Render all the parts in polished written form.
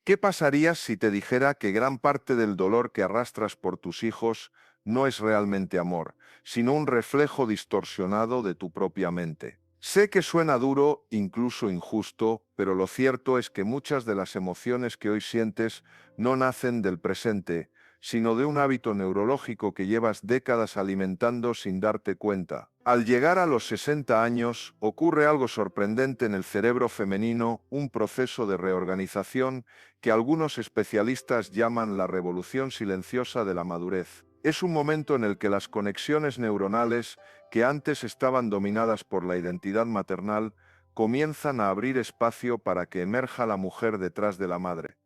¿Qué pasaría si te dijera que gran parte del dolor que arrastras por tus hijos no es realmente amor, sino un reflejo distorsionado de tu propia mente? Sé que suena duro, incluso injusto, pero lo cierto es que muchas de las emociones que hoy sientes no nacen del presente, sino de un hábito neurológico que llevas décadas alimentando sin darte cuenta. Al llegar a los 60 años, ocurre algo sorprendente en el cerebro femenino, un proceso de reorganización que algunos especialistas llaman la revolución silenciosa de la madurez. Es un momento en el que las conexiones neuronales, que antes estaban dominadas por la identidad maternal, comienzan a abrir espacio para que emerja la mujer detrás de la madre.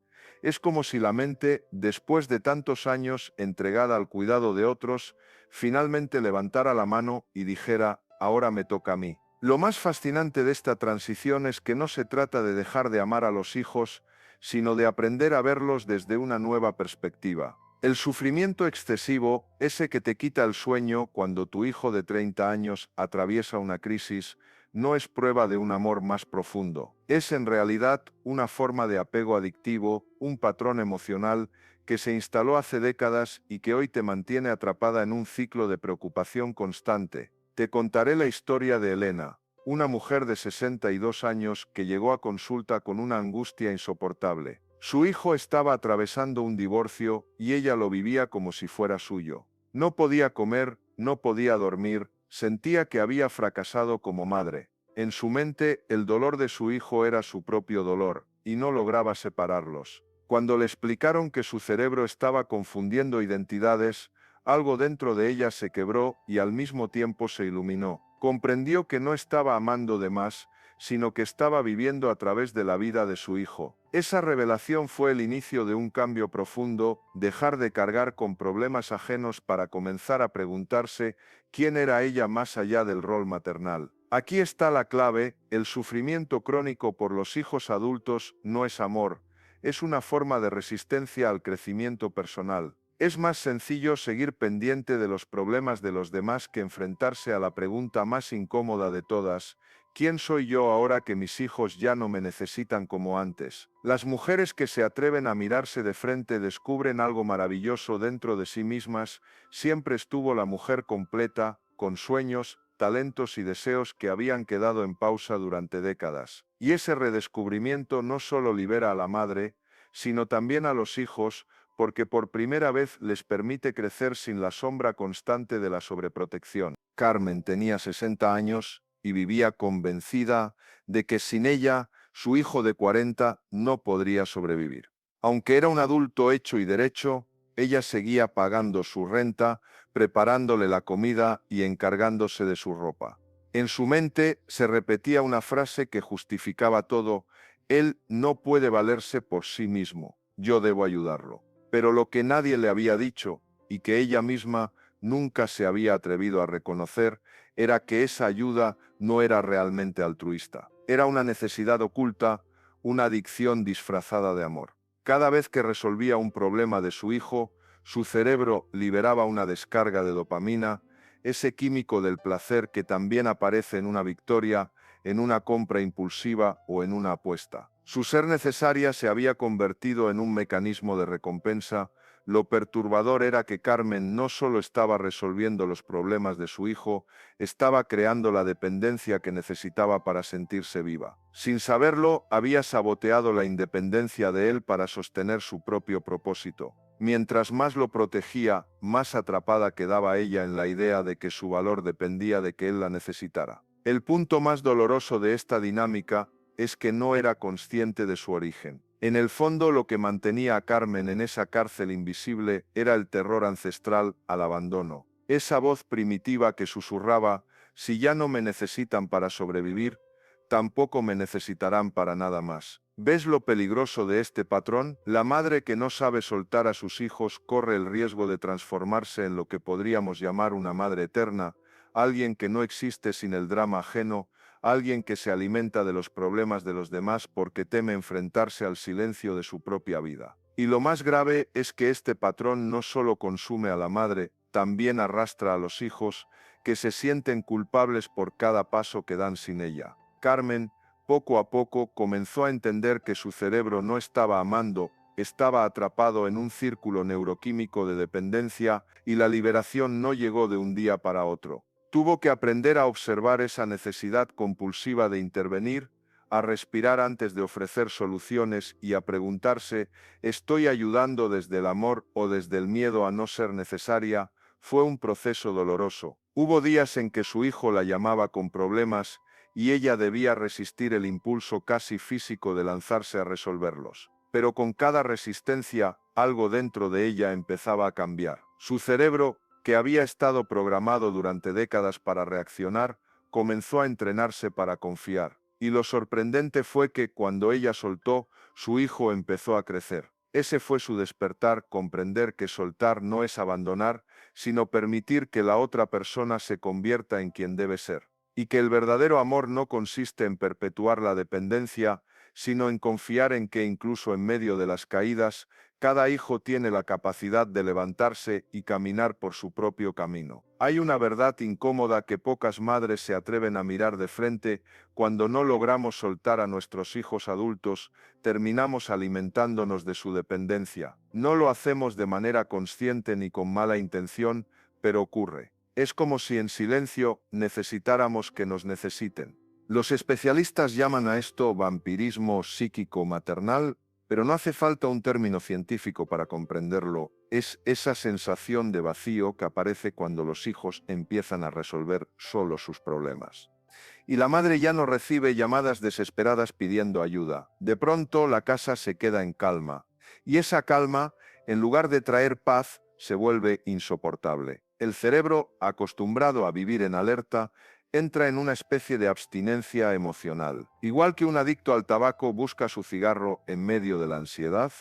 Es como si la mente, después de tantos años entregada al cuidado de otros, finalmente levantara la mano y dijera, ahora me toca a mí. Lo más fascinante de esta transición es que no se trata de dejar de amar a los hijos, sino de aprender a verlos desde una nueva perspectiva. El sufrimiento excesivo, ese que te quita el sueño cuando tu hijo de 30 años atraviesa una crisis, no es prueba de un amor más profundo. Es en realidad una forma de apego adictivo, un patrón emocional que se instaló hace décadas y que hoy te mantiene atrapada en un ciclo de preocupación constante. Te contaré la historia de Elena, una mujer de 62 años que llegó a consulta con una angustia insoportable. Su hijo estaba atravesando un divorcio y ella lo vivía como si fuera suyo. No podía comer, no podía dormir, sentía que había fracasado como madre. En su mente, el dolor de su hijo era su propio dolor, y no lograba separarlos. Cuando le explicaron que su cerebro estaba confundiendo identidades, algo dentro de ella se quebró y al mismo tiempo se iluminó. Comprendió que no estaba amando de más, sino que estaba viviendo a través de la vida de su hijo. Esa revelación fue el inicio de un cambio profundo, dejar de cargar con problemas ajenos para comenzar a preguntarse quién era ella más allá del rol maternal. Aquí está la clave: el sufrimiento crónico por los hijos adultos no es amor, es una forma de resistencia al crecimiento personal. Es más sencillo seguir pendiente de los problemas de los demás que enfrentarse a la pregunta más incómoda de todas: ¿quién soy yo ahora que mis hijos ya no me necesitan como antes? Las mujeres que se atreven a mirarse de frente descubren algo maravilloso dentro de sí mismas. Siempre estuvo la mujer completa, con sueños, talentos y deseos que habían quedado en pausa durante décadas. Y ese redescubrimiento no solo libera a la madre, sino también a los hijos, porque por primera vez les permite crecer sin la sombra constante de la sobreprotección. Carmen tenía 60 años y vivía convencida de que sin ella, su hijo de 40 no podría sobrevivir. Aunque era un adulto hecho y derecho, ella seguía pagando su renta, preparándole la comida y encargándose de su ropa. En su mente se repetía una frase que justificaba todo: él no puede valerse por sí mismo, yo debo ayudarlo. Pero lo que nadie le había dicho, y que ella misma nunca se había atrevido a reconocer, era que esa ayuda no era realmente altruista. Era una necesidad oculta, una adicción disfrazada de amor. Cada vez que resolvía un problema de su hijo, su cerebro liberaba una descarga de dopamina, ese químico del placer que también aparece en una victoria, en una compra impulsiva o en una apuesta. Su ser necesaria se había convertido en un mecanismo de recompensa. Lo perturbador era que Carmen no solo estaba resolviendo los problemas de su hijo, estaba creando la dependencia que necesitaba para sentirse viva. Sin saberlo, había saboteado la independencia de él para sostener su propio propósito. Mientras más lo protegía, más atrapada quedaba ella en la idea de que su valor dependía de que él la necesitara. El punto más doloroso de esta dinámica es que no era consciente de su origen. En el fondo, lo que mantenía a Carmen en esa cárcel invisible era el terror ancestral al abandono. Esa voz primitiva que susurraba: si ya no me necesitan para sobrevivir, tampoco me necesitarán para nada más. ¿Ves lo peligroso de este patrón? La madre que no sabe soltar a sus hijos corre el riesgo de transformarse en lo que podríamos llamar una madre eterna, alguien que no existe sin el drama ajeno, alguien que se alimenta de los problemas de los demás porque teme enfrentarse al silencio de su propia vida. Y lo más grave es que este patrón no solo consume a la madre, también arrastra a los hijos, que se sienten culpables por cada paso que dan sin ella. Carmen, Poco a poco comenzó a entender que su cerebro no estaba amando, estaba atrapado en un círculo neuroquímico de dependencia y la liberación no llegó de un día para otro. Tuvo que aprender a observar esa necesidad compulsiva de intervenir, a respirar antes de ofrecer soluciones y a preguntarse, ¿estoy ayudando desde el amor o desde el miedo a no ser necesaria? Fue un proceso doloroso. Hubo días en que su hijo la llamaba con problemas y ella debía resistir el impulso casi físico de lanzarse a resolverlos. Pero con cada resistencia, algo dentro de ella empezaba a cambiar. Su cerebro, que había estado programado durante décadas para reaccionar, comenzó a entrenarse para confiar. Y lo sorprendente fue que, cuando ella soltó, su hijo empezó a crecer. Ese fue su despertar, comprender que soltar no es abandonar, sino permitir que la otra persona se convierta en quien debe ser. Y que el verdadero amor no consiste en perpetuar la dependencia, sino en confiar en que incluso en medio de las caídas, cada hijo tiene la capacidad de levantarse y caminar por su propio camino. Hay una verdad incómoda que pocas madres se atreven a mirar de frente. Cuando no logramos soltar a nuestros hijos adultos, terminamos alimentándonos de su dependencia. No lo hacemos de manera consciente ni con mala intención, pero ocurre. Es como si en silencio necesitáramos que nos necesiten. Los especialistas llaman a esto vampirismo psíquico maternal, pero no hace falta un término científico para comprenderlo. Es esa sensación de vacío que aparece cuando los hijos empiezan a resolver solo sus problemas. Y la madre ya no recibe llamadas desesperadas pidiendo ayuda. De pronto la casa se queda en calma. Y esa calma, en lugar de traer paz, se vuelve insoportable. El cerebro, acostumbrado a vivir en alerta, entra en una especie de abstinencia emocional. Igual que un adicto al tabaco busca su cigarro en medio de la ansiedad,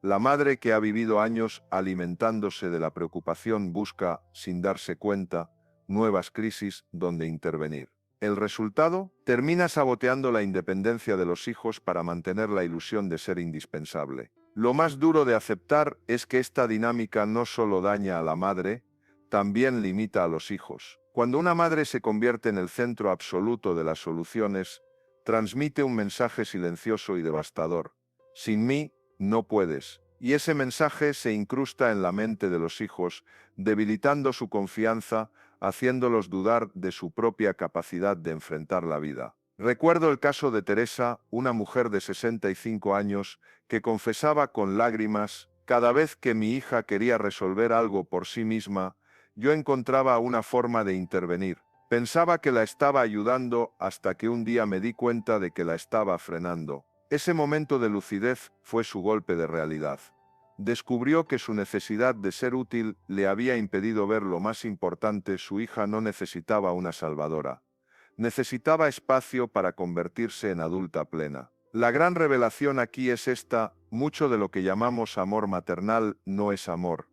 la madre que ha vivido años alimentándose de la preocupación busca, sin darse cuenta, nuevas crisis donde intervenir. El resultado, termina saboteando la independencia de los hijos para mantener la ilusión de ser indispensable. Lo más duro de aceptar es que esta dinámica no solo daña a la madre, también limita a los hijos. Cuando una madre se convierte en el centro absoluto de las soluciones, transmite un mensaje silencioso y devastador. Sin mí, no puedes. Y ese mensaje se incrusta en la mente de los hijos, debilitando su confianza, haciéndolos dudar de su propia capacidad de enfrentar la vida. Recuerdo el caso de Teresa, una mujer de 65 años, que confesaba con lágrimas: cada vez que mi hija quería resolver algo por sí misma, yo encontraba una forma de intervenir. Pensaba que la estaba ayudando hasta que un día me di cuenta de que la estaba frenando. Ese momento de lucidez fue su golpe de realidad. Descubrió que su necesidad de ser útil le había impedido ver lo más importante: su hija no necesitaba una salvadora. Necesitaba espacio para convertirse en adulta plena. La gran revelación aquí es esta: mucho de lo que llamamos amor maternal no es amor.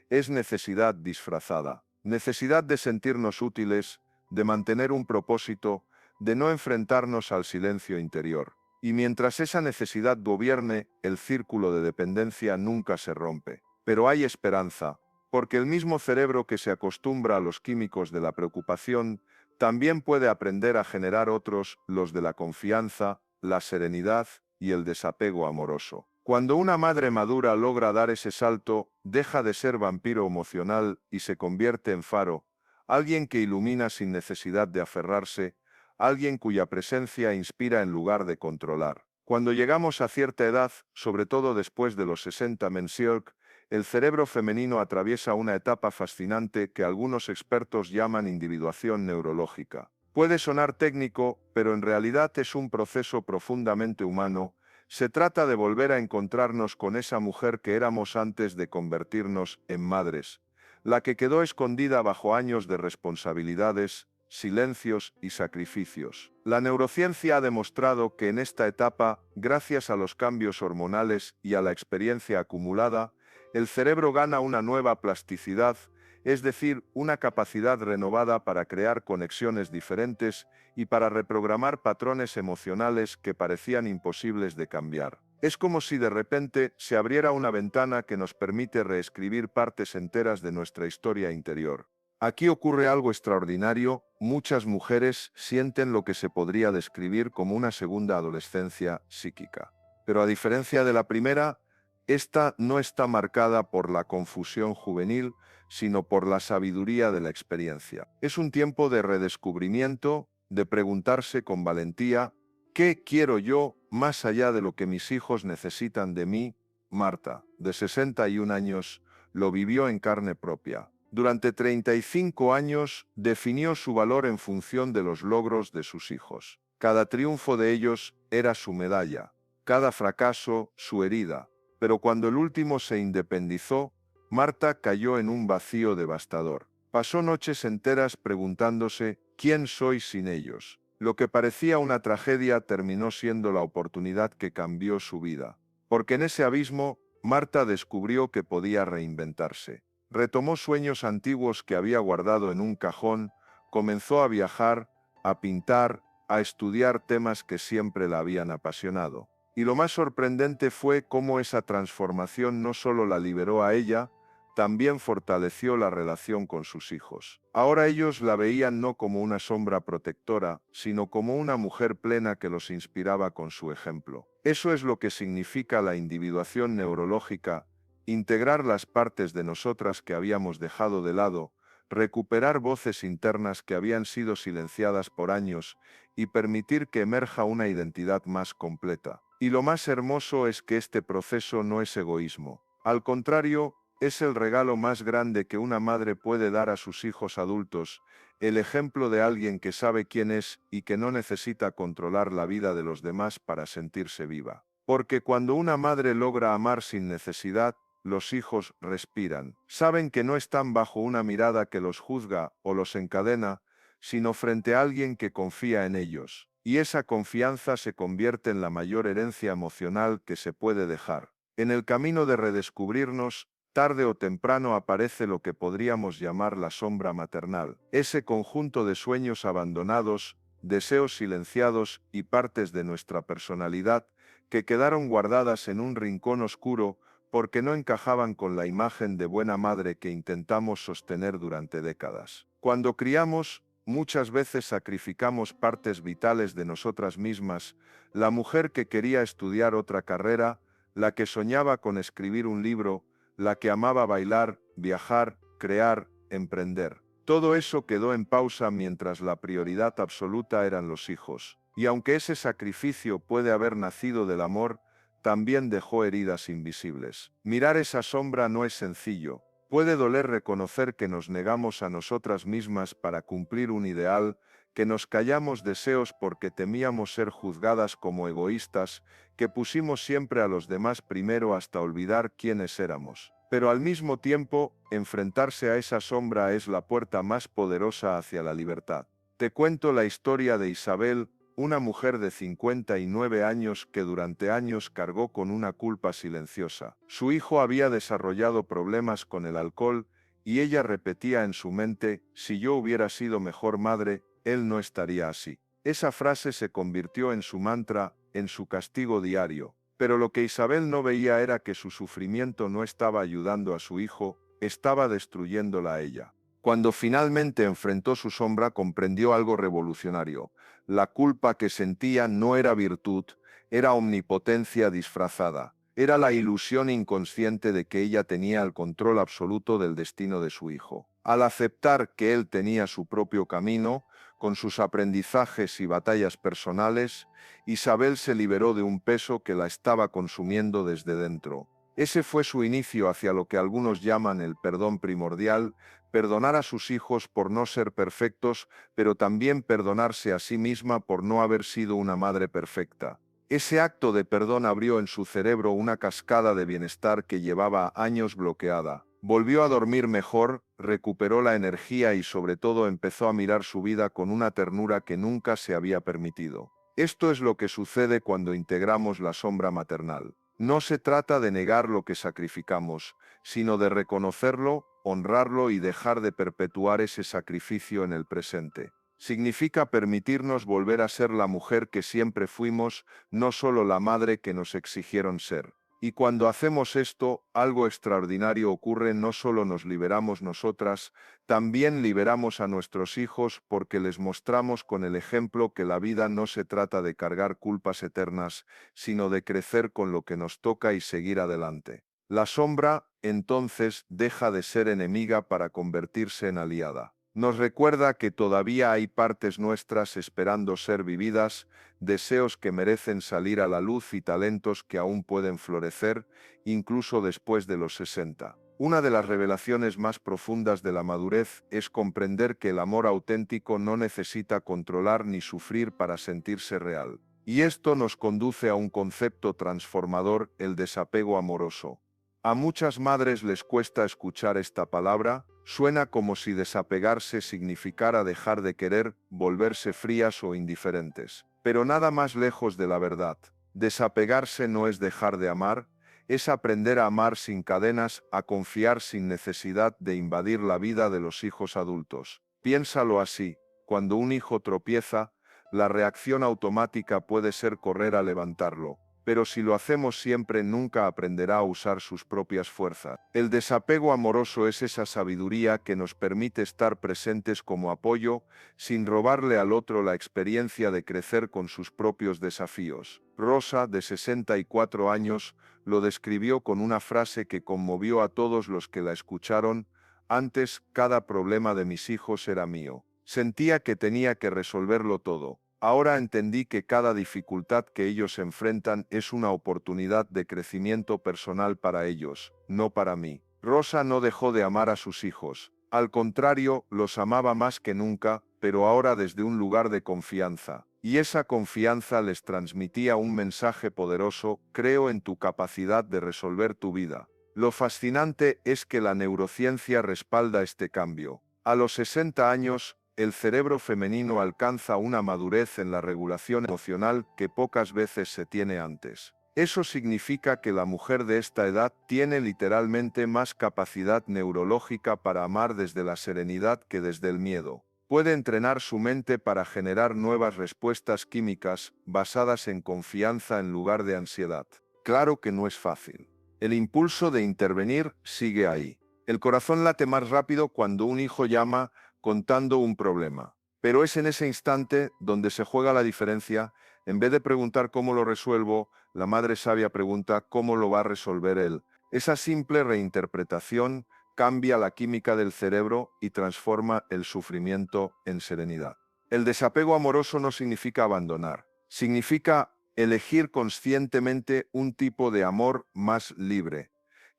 Es necesidad disfrazada. Necesidad de sentirnos útiles, de mantener un propósito, de no enfrentarnos al silencio interior. Y mientras esa necesidad gobierne, el círculo de dependencia nunca se rompe. Pero hay esperanza, porque el mismo cerebro que se acostumbra a los químicos de la preocupación, también puede aprender a generar otros, los de la confianza, la serenidad y el desapego amoroso. Cuando una madre madura logra dar ese salto, deja de ser vampiro emocional y se convierte en faro, alguien que ilumina sin necesidad de aferrarse, alguien cuya presencia inspira en lugar de controlar. Cuando llegamos a cierta edad, sobre todo después de los 60 mensiok, el cerebro femenino atraviesa una etapa fascinante que algunos expertos llaman individuación neurológica. Puede sonar técnico, pero en realidad es un proceso profundamente humano. Se trata de volver a encontrarnos con esa mujer que éramos antes de convertirnos en madres, la que quedó escondida bajo años de responsabilidades, silencios y sacrificios. La neurociencia ha demostrado que en esta etapa, gracias a los cambios hormonales y a la experiencia acumulada, el cerebro gana una nueva plasticidad, es decir, una capacidad renovada para crear conexiones diferentes y para reprogramar patrones emocionales que parecían imposibles de cambiar. Es como si de repente se abriera una ventana que nos permite reescribir partes enteras de nuestra historia interior. Aquí ocurre algo extraordinario: muchas mujeres sienten lo que se podría describir como una segunda adolescencia psíquica. Pero a diferencia de la primera, esta no está marcada por la confusión juvenil, sino por la sabiduría de la experiencia. Es un tiempo de redescubrimiento, de preguntarse con valentía, ¿qué quiero yo más allá de lo que mis hijos necesitan de mí? Marta, de 61 años, lo vivió en carne propia. Durante 35 años definió su valor en función de los logros de sus hijos. Cada triunfo de ellos era su medalla, cada fracaso su herida. Pero cuando el último se independizó, Marta cayó en un vacío devastador. Pasó noches enteras preguntándose ¿quién soy sin ellos? Lo que parecía una tragedia terminó siendo la oportunidad que cambió su vida. Porque en ese abismo, Marta descubrió que podía reinventarse. Retomó sueños antiguos que había guardado en un cajón, comenzó a viajar, a pintar, a estudiar temas que siempre la habían apasionado. Y lo más sorprendente fue cómo esa transformación no solo la liberó a ella, también fortaleció la relación con sus hijos. Ahora ellos la veían no como una sombra protectora, sino como una mujer plena que los inspiraba con su ejemplo. Eso es lo que significa la individuación neurológica: integrar las partes de nosotras que habíamos dejado de lado, recuperar voces internas que habían sido silenciadas por años y permitir que emerja una identidad más completa. Y lo más hermoso es que este proceso no es egoísmo. Al contrario, es el regalo más grande que una madre puede dar a sus hijos adultos, el ejemplo de alguien que sabe quién es y que no necesita controlar la vida de los demás para sentirse viva. Porque cuando una madre logra amar sin necesidad, los hijos respiran. Saben que no están bajo una mirada que los juzga o los encadena, sino frente a alguien que confía en ellos. Y esa confianza se convierte en la mayor herencia emocional que se puede dejar. En el camino de redescubrirnos, tarde o temprano aparece lo que podríamos llamar la sombra maternal, ese conjunto de sueños abandonados, deseos silenciados y partes de nuestra personalidad que quedaron guardadas en un rincón oscuro porque no encajaban con la imagen de buena madre que intentamos sostener durante décadas. Cuando criamos, muchas veces sacrificamos partes vitales de nosotras mismas: la mujer que quería estudiar otra carrera, la que soñaba con escribir un libro, la que amaba bailar, viajar, crear, emprender. Todo eso quedó en pausa mientras la prioridad absoluta eran los hijos. Y aunque ese sacrificio puede haber nacido del amor, también dejó heridas invisibles. Mirar esa sombra no es sencillo. Puede doler reconocer que nos negamos a nosotras mismas para cumplir un ideal, que nos callamos deseos porque temíamos ser juzgadas como egoístas, que pusimos siempre a los demás primero hasta olvidar quiénes éramos. Pero al mismo tiempo, enfrentarse a esa sombra es la puerta más poderosa hacia la libertad. Te cuento la historia de Isabel, una mujer de 59 años que durante años cargó con una culpa silenciosa. Su hijo había desarrollado problemas con el alcohol y ella repetía en su mente: si yo hubiera sido mejor madre, él no estaría así. Esa frase se convirtió en su mantra, en su castigo diario. Pero lo que Isabel no veía era que su sufrimiento no estaba ayudando a su hijo, estaba destruyéndola a ella. Cuando finalmente enfrentó su sombra, comprendió algo revolucionario. La culpa que sentía no era virtud, era omnipotencia disfrazada. Era la ilusión inconsciente de que ella tenía el control absoluto del destino de su hijo. Al aceptar que él tenía su propio camino, con sus aprendizajes y batallas personales, Isabel se liberó de un peso que la estaba consumiendo desde dentro. Ese fue su inicio hacia lo que algunos llaman el perdón primordial: perdonar a sus hijos por no ser perfectos, pero también perdonarse a sí misma por no haber sido una madre perfecta. Ese acto de perdón abrió en su cerebro una cascada de bienestar que llevaba años bloqueada. Volvió a dormir mejor, recuperó la energía y sobre todo empezó a mirar su vida con una ternura que nunca se había permitido. Esto es lo que sucede cuando integramos la sombra maternal. No se trata de negar lo que sacrificamos, sino de reconocerlo, honrarlo y dejar de perpetuar ese sacrificio en el presente. Significa permitirnos volver a ser la mujer que siempre fuimos, no solo la madre que nos exigieron ser. Y cuando hacemos esto, algo extraordinario ocurre, no solo nos liberamos nosotras, también liberamos a nuestros hijos porque les mostramos con el ejemplo que la vida no se trata de cargar culpas eternas, sino de crecer con lo que nos toca y seguir adelante. La sombra, entonces, deja de ser enemiga para convertirse en aliada. Nos recuerda que todavía hay partes nuestras esperando ser vividas, deseos que merecen salir a la luz y talentos que aún pueden florecer, incluso después de los 60. Una de las revelaciones más profundas de la madurez es comprender que el amor auténtico no necesita controlar ni sufrir para sentirse real. Y esto nos conduce a un concepto transformador, el desapego amoroso. A muchas madres les cuesta escuchar esta palabra, suena como si desapegarse significara dejar de querer, volverse frías o indiferentes. Pero nada más lejos de la verdad. Desapegarse no es dejar de amar, es aprender a amar sin cadenas, a confiar sin necesidad de invadir la vida de los hijos adultos. Piénsalo así, cuando un hijo tropieza, la reacción automática puede ser correr a levantarlo. Pero si lo hacemos siempre, nunca aprenderá a usar sus propias fuerzas. El desapego amoroso es esa sabiduría que nos permite estar presentes como apoyo, sin robarle al otro la experiencia de crecer con sus propios desafíos. Rosa, de 64 años, lo describió con una frase que conmovió a todos los que la escucharon: antes, cada problema de mis hijos era mío. Sentía que tenía que resolverlo todo. Ahora entendí que cada dificultad que ellos enfrentan es una oportunidad de crecimiento personal para ellos, no para mí. Rosa no dejó de amar a sus hijos. Al contrario, los amaba más que nunca, pero ahora desde un lugar de confianza. Y esa confianza les transmitía un mensaje poderoso: creo en tu capacidad de resolver tu vida. Lo fascinante es que la neurociencia respalda este cambio. A los 60 años, el cerebro femenino alcanza una madurez en la regulación emocional que pocas veces se tiene antes. Eso significa que la mujer de esta edad tiene literalmente más capacidad neurológica para amar desde la serenidad que desde el miedo. Puede entrenar su mente para generar nuevas respuestas químicas basadas en confianza en lugar de ansiedad. Claro que no es fácil. El impulso de intervenir sigue ahí. El corazón late más rápido cuando un hijo llama contando un problema. Pero es en ese instante donde se juega la diferencia. En vez de preguntar cómo lo resuelvo, la madre sabia pregunta cómo lo va a resolver él. Esa simple reinterpretación cambia la química del cerebro y transforma el sufrimiento en serenidad. El desapego amoroso no significa abandonar, significa elegir conscientemente un tipo de amor más libre,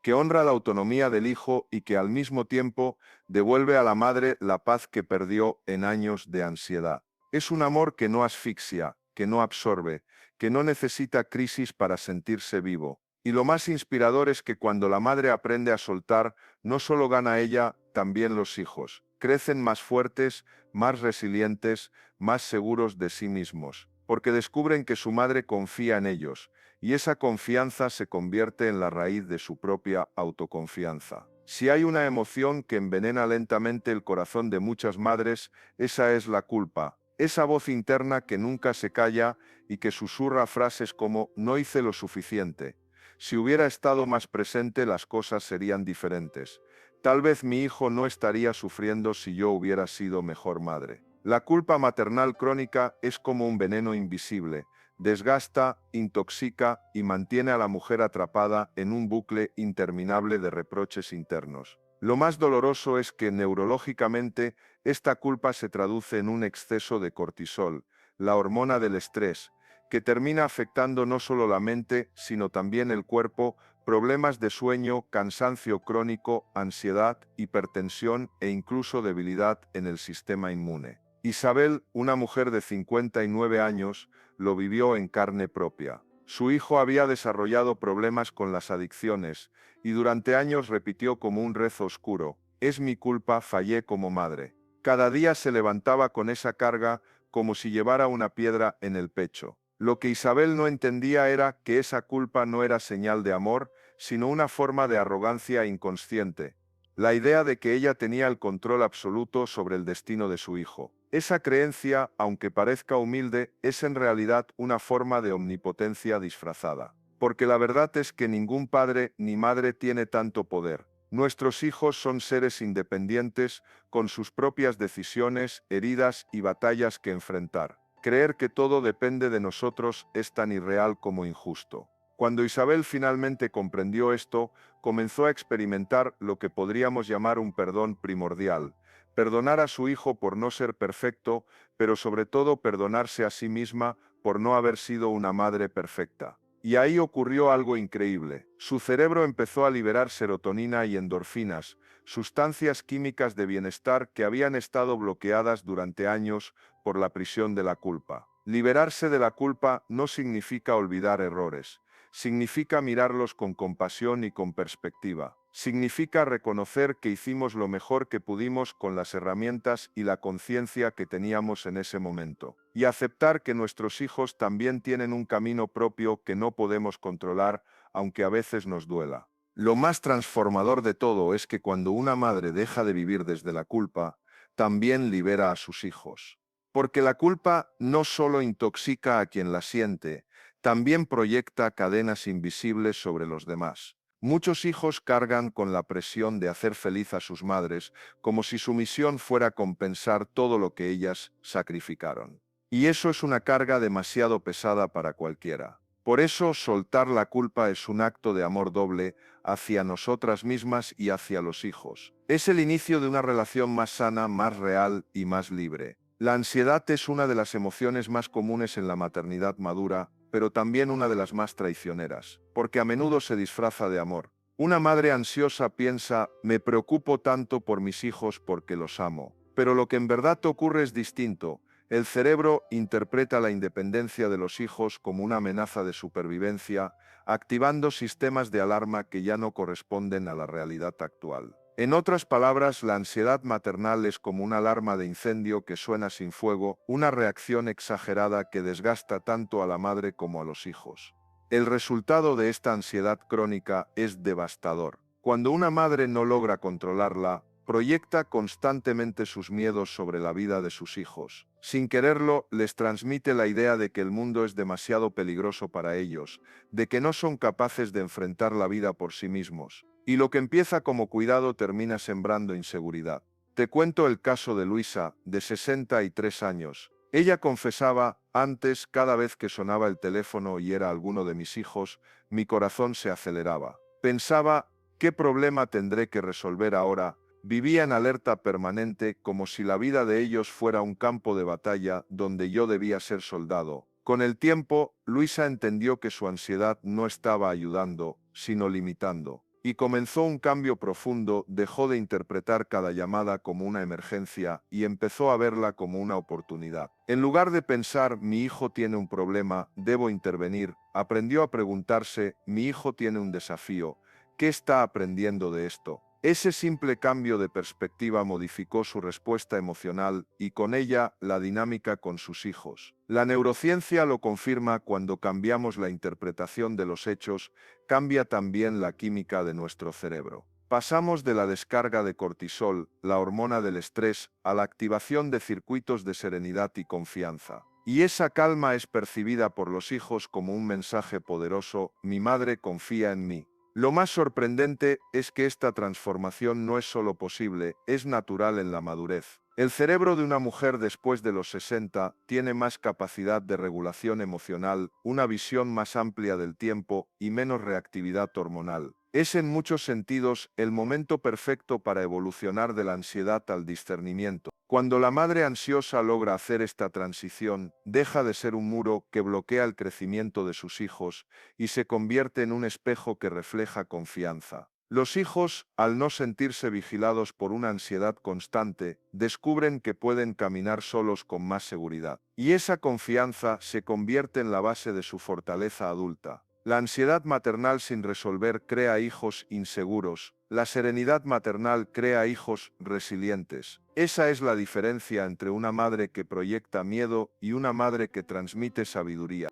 que honra la autonomía del hijo y que al mismo tiempo devuelve a la madre la paz que perdió en años de ansiedad. Es un amor que no asfixia, que no absorbe, que no necesita crisis para sentirse vivo. Y lo más inspirador es que cuando la madre aprende a soltar, no solo gana ella, también los hijos. Crecen más fuertes, más resilientes, más seguros de sí mismos, porque descubren que su madre confía en ellos, y esa confianza se convierte en la raíz de su propia autoconfianza. Si hay una emoción que envenena lentamente el corazón de muchas madres, esa es la culpa. Esa voz interna que nunca se calla y que susurra frases como «no hice lo suficiente». Si hubiera estado más presente, las cosas serían diferentes. Tal vez mi hijo no estaría sufriendo si yo hubiera sido mejor madre. La culpa maternal crónica es como un veneno invisible. Desgasta, intoxica y mantiene a la mujer atrapada en un bucle interminable de reproches internos. Lo más doloroso es que neurológicamente esta culpa se traduce en un exceso de cortisol, la hormona del estrés, que termina afectando no solo la mente, sino también el cuerpo, problemas de sueño, cansancio crónico, ansiedad, hipertensión e incluso debilidad en el sistema inmune. Isabel, una mujer de 59 años, lo vivió en carne propia. Su hijo había desarrollado problemas con las adicciones, y durante años repitió como un rezo oscuro: «Es mi culpa, fallé como madre». Cada día se levantaba con esa carga, como si llevara una piedra en el pecho. Lo que Isabel no entendía era que esa culpa no era señal de amor, sino una forma de arrogancia inconsciente. La idea de que ella tenía el control absoluto sobre el destino de su hijo. Esa creencia, aunque parezca humilde, es en realidad una forma de omnipotencia disfrazada. porque la verdad es que ningún padre ni madre tiene tanto poder. Nuestros hijos son seres independientes, con sus propias decisiones, heridas y batallas que enfrentar. Creer que todo depende de nosotros es tan irreal como injusto. Cuando Isabel finalmente comprendió esto, comenzó a experimentar lo que podríamos llamar un perdón primordial. Perdonar a su hijo por no ser perfecto, pero sobre todo perdonarse a sí misma por no haber sido una madre perfecta. Y ahí ocurrió algo increíble. Su cerebro empezó a liberar serotonina y endorfinas, sustancias químicas de bienestar que habían estado bloqueadas durante años por la prisión de la culpa. Liberarse de la culpa no significa olvidar errores. Significa mirarlos con compasión y con perspectiva. Significa reconocer que hicimos lo mejor que pudimos con las herramientas y la conciencia que teníamos en ese momento. Y aceptar que nuestros hijos también tienen un camino propio que no podemos controlar, aunque a veces nos duela. Lo más transformador de todo es que cuando una madre deja de vivir desde la culpa, también libera a sus hijos. Porque la culpa no solo intoxica a quien la siente, también proyecta cadenas invisibles sobre los demás. Muchos hijos cargan con la presión de hacer feliz a sus madres, como si su misión fuera compensar todo lo que ellas sacrificaron. Y eso es una carga demasiado pesada para cualquiera. Por eso, soltar la culpa es un acto de amor doble hacia nosotras mismas y hacia los hijos. Es el inicio de una relación más sana, más real y más libre. La ansiedad es una de las emociones más comunes en la maternidad madura, pero también una de las más traicioneras, porque a menudo se disfraza de amor. Una madre ansiosa piensa, me preocupo tanto por mis hijos porque los amo. Pero lo que en verdad ocurre es distinto. El cerebro interpreta la independencia de los hijos como una amenaza de supervivencia, activando sistemas de alarma que ya no corresponden a la realidad actual. En otras palabras, la ansiedad maternal es como una alarma de incendio que suena sin fuego, una reacción exagerada que desgasta tanto a la madre como a los hijos. El resultado de esta ansiedad crónica es devastador. Cuando una madre no logra controlarla, proyecta constantemente sus miedos sobre la vida de sus hijos. Sin quererlo, les transmite la idea de que el mundo es demasiado peligroso para ellos, de que no son capaces de enfrentar la vida por sí mismos. Y lo que empieza como cuidado termina sembrando inseguridad. Te cuento el caso de Luisa, de 63 años. Ella confesaba, antes, cada vez que sonaba el teléfono y era alguno de mis hijos, mi corazón se aceleraba. Pensaba, ¿qué problema tendré que resolver ahora? Vivía en alerta permanente como si la vida de ellos fuera un campo de batalla donde yo debía ser soldado. Con el tiempo, Luisa entendió que su ansiedad no estaba ayudando, sino limitando. Y comenzó un cambio profundo, dejó de interpretar cada llamada como una emergencia y empezó a verla como una oportunidad. En lugar de pensar, mi hijo tiene un problema, debo intervenir, aprendió a preguntarse, mi hijo tiene un desafío, ¿qué está aprendiendo de esto? Ese simple cambio de perspectiva modificó su respuesta emocional y con ella la dinámica con sus hijos. La neurociencia lo confirma: cuando cambiamos la interpretación de los hechos, cambia también la química de nuestro cerebro. Pasamos de la descarga de cortisol, la hormona del estrés, a la activación de circuitos de serenidad y confianza. Y esa calma es percibida por los hijos como un mensaje poderoso: mi madre confía en mí. Lo más sorprendente es que esta transformación no es solo posible, es natural en la madurez. El cerebro de una mujer después de los 60 tiene más capacidad de regulación emocional, una visión más amplia del tiempo y menos reactividad hormonal. Es en muchos sentidos el momento perfecto para evolucionar de la ansiedad al discernimiento. Cuando la madre ansiosa logra hacer esta transición, deja de ser un muro que bloquea el crecimiento de sus hijos y se convierte en un espejo que refleja confianza. Los hijos, al no sentirse vigilados por una ansiedad constante, descubren que pueden caminar solos con más seguridad. Y esa confianza se convierte en la base de su fortaleza adulta. La ansiedad maternal sin resolver crea hijos inseguros. La serenidad maternal crea hijos resilientes. Esa es la diferencia entre una madre que proyecta miedo y una madre que transmite sabiduría.